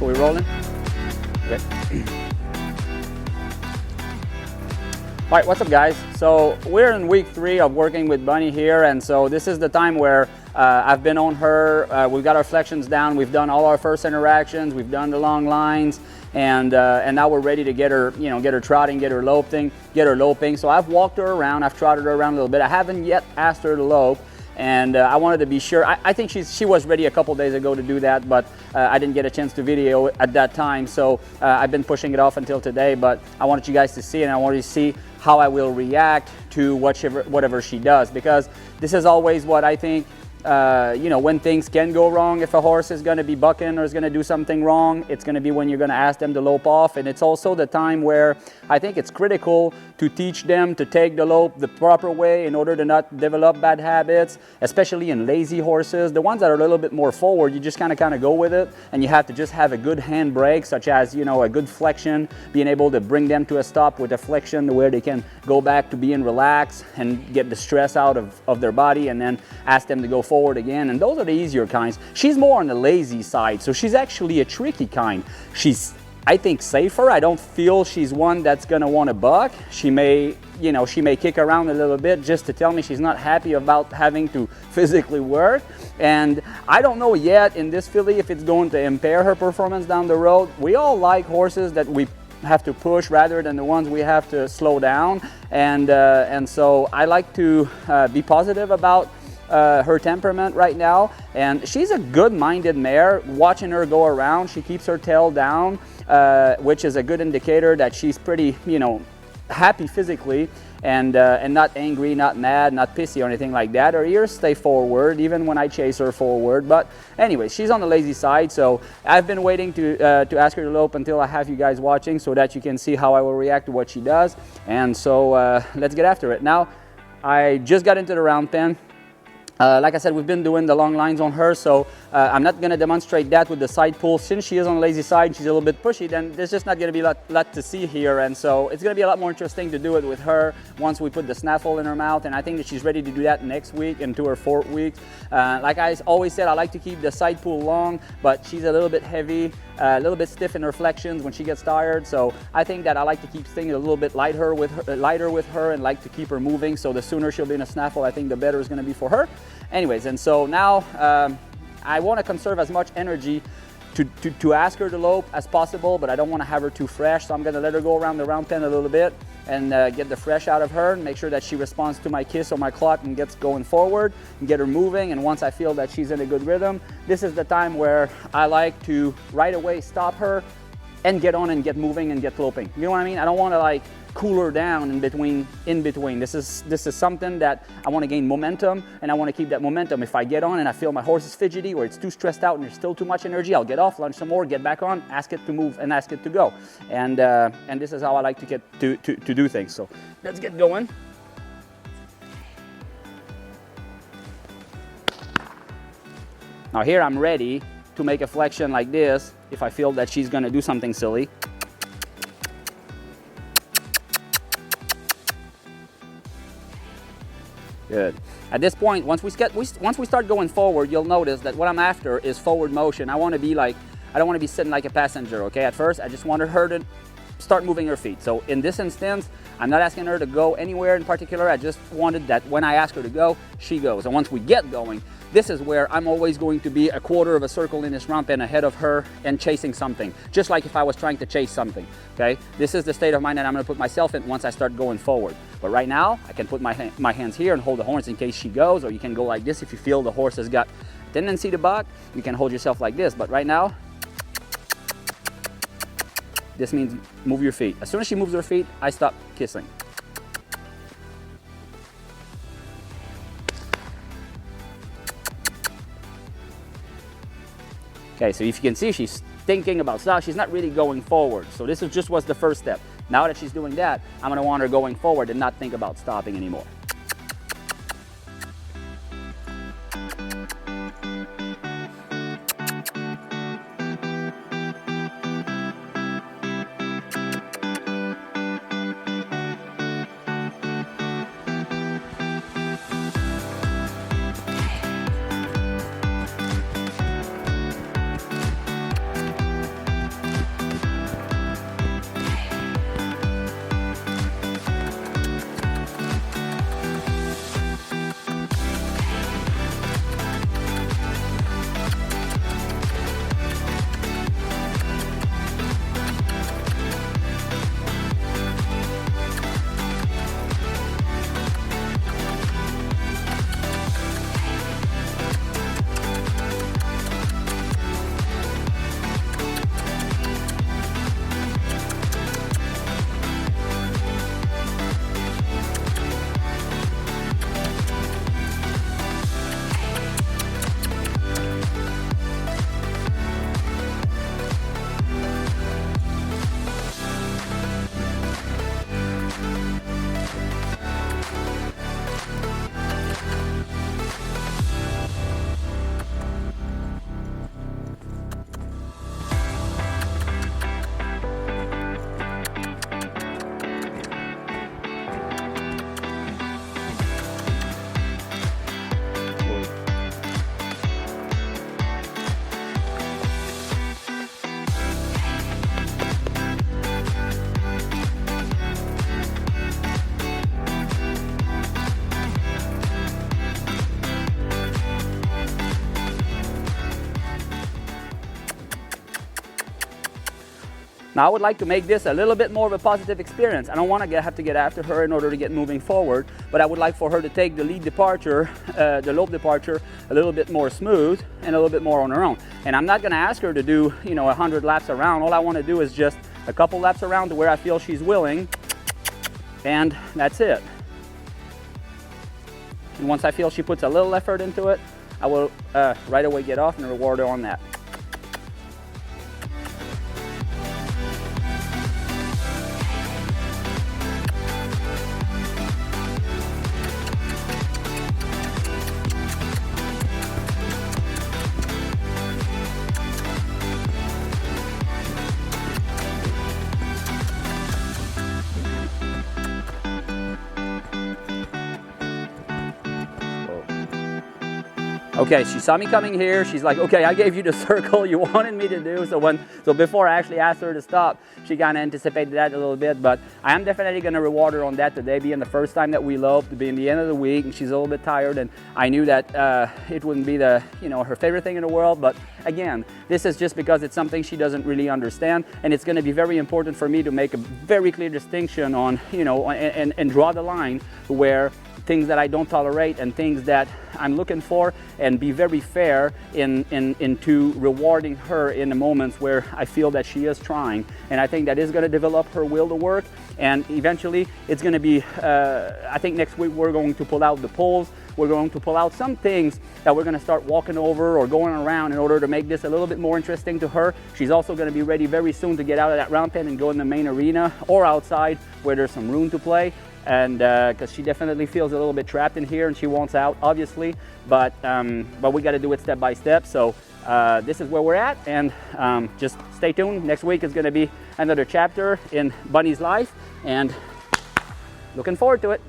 Are we rolling? Okay. All right, what's up guys? So we're in week 3 of working with Bunny here, and so this is the time where I've been on her. We've got our flexions down, we've done all our first interactions, we've done the long lines, and now we're ready to get her, get her trotting, get her loping. So I've walked her around, I've trotted her around a little bit. I haven't yet asked her to lope, and I wanted to be sure. I think she was ready a couple days ago to do that, but I didn't get a chance to video at that time, so I've been pushing it off until today. But I wanted you guys to see, and I wanted to see how I will react to whatever she does, because this is always what I think, when things can go wrong. If a horse is going to be bucking or is going to do something wrong, it's going to be when you're going to ask them to lope off. And it's also the time where I think it's critical to teach them to take the lope the proper way in order to not develop bad habits, especially in lazy horses. The ones that are a little bit more forward, you just kind of go with it, and you have to just have a good hand brake, such as a good flexion, being able to bring them to a stop with a flexion where they can go back to being relaxed and get the stress out of their body, and then ask them to go forward again. And those are the easier kinds. She's more on the lazy side, so she's actually a tricky kind. She's, I think, safer. I don't feel she's one that's gonna want to buck. She may kick around a little bit just to tell me she's not happy about having to physically work. And I don't know yet in this filly if it's going to impair her performance down the road. We all like horses that we have to push rather than the ones we have to slow down. And so I like to be positive about her temperament right now. And she's a good-minded mare. Watching her go around, she keeps her tail down, which is a good indicator that she's pretty, happy physically, and not angry, not mad, not pissy or anything like that. Her ears stay forward even when I chase her forward. But anyway, she's on the lazy side, so I've been waiting to ask her to lope until I have you guys watching, so that you can see how I will react to what she does. And so let's get after it. Now, I just got into the round pen. Like I said, we've been doing the long lines on her, so I'm not going to demonstrate that with the side pull. Since she is on the lazy side, she's a little bit pushy, then there's just not going to be a lot to see here. And so it's going to be a lot more interesting to do it with her once we put the snaffle in her mouth. And I think that she's ready to do that next week into her 4th week. Like I always said, I like to keep the side pull long, but she's a little bit heavy, a little bit stiff in her flexions when she gets tired. So I think that I like to keep things a little bit lighter with her, and like to keep her moving. So the sooner she'll be in a snaffle, I think the better it's going to be for her. Anyways, and so now I want to conserve as much energy to ask her to lope as possible, but I don't want to have her too fresh, so I'm going to let her go around the round pen a little bit and get the fresh out of her, and make sure that she responds to my kiss or my clock and gets going forward and get her moving. And once I feel that she's in a good rhythm, this is the time where I like to right away stop her and get on and get moving and get loping. You know what I mean? I don't want to like cool her down in between. This is something that I want to gain momentum, and I want to keep that momentum. If I get on and I feel my horse is fidgety or it's too stressed out and there's still too much energy, I'll get off, lunge some more, get back on, ask it to move and ask it to go. And this is how I like to get to do things. So let's get going. Now here I'm ready to make a flexion like this if I feel that she's going to do something silly. Good. At this point, once we start going forward, you'll notice that what I'm after is forward motion. I want to be like, I don't want to be sitting like a passenger, okay? At first, I just wanted her to start moving her feet. So in this instance, I'm not asking her to go anywhere in particular. I just wanted that when I ask her to go, she goes. And once we get going, this is where I'm always going to be a quarter of a circle in this rump and ahead of her and chasing something, just like if I was trying to chase something, okay? This is the state of mind that I'm going to put myself in once I start going forward. But right now, I can put my hands here and hold the horns in case she goes, or you can go like this if you feel the horse has got tendency to buck. You can hold yourself like this, but right now, this means move your feet. As soon as she moves her feet, I stop kissing. Okay, so if you can see, she's thinking about stop. She's not really going forward. So this is just was the first step. Now that she's doing that, I'm going to want her going forward and not think about stopping anymore. Now, I would like to make this a little bit more of a positive experience. I don't want to have to get after her in order to get moving forward, but I would like for her to take the lead departure, the lope departure, a little bit more smooth and a little bit more on her own. And I'm not going to ask her to do, 100 laps around. All I want to do is just a couple laps around to where I feel she's willing, and that's it. And once I feel she puts a little effort into it, I will right away get off and reward her on that. Okay, she saw me coming here. She's like, okay, I gave you the circle you wanted me to do. So before I actually asked her to stop, she kind of anticipated that a little bit. But I am definitely going to reward her on that today, being the first time that we loped, being the end of the week, and she's a little bit tired. And I knew that it wouldn't be the, her favorite thing in the world. But again, this is just because it's something she doesn't really understand, and it's going to be very important for me to make a very clear distinction on, and draw the line where things that I don't tolerate and things that I'm looking for, and be very fair into rewarding her in the moments where I feel that she is trying. And I think that is going to develop her will to work, and eventually it's going to be, I think next week we're going to pull out the poles. We're going to pull out some things that we're going to start walking over or going around in order to make this a little bit more interesting to her. She's also going to be ready very soon to get out of that round pen and go in the main arena or outside where there's some room to play. And because she definitely feels a little bit trapped in here and she wants out, obviously, but we got to do it step by step. So this is where we're at, and just stay tuned. Next week is going to be another chapter in Bunny's life, and looking forward to it.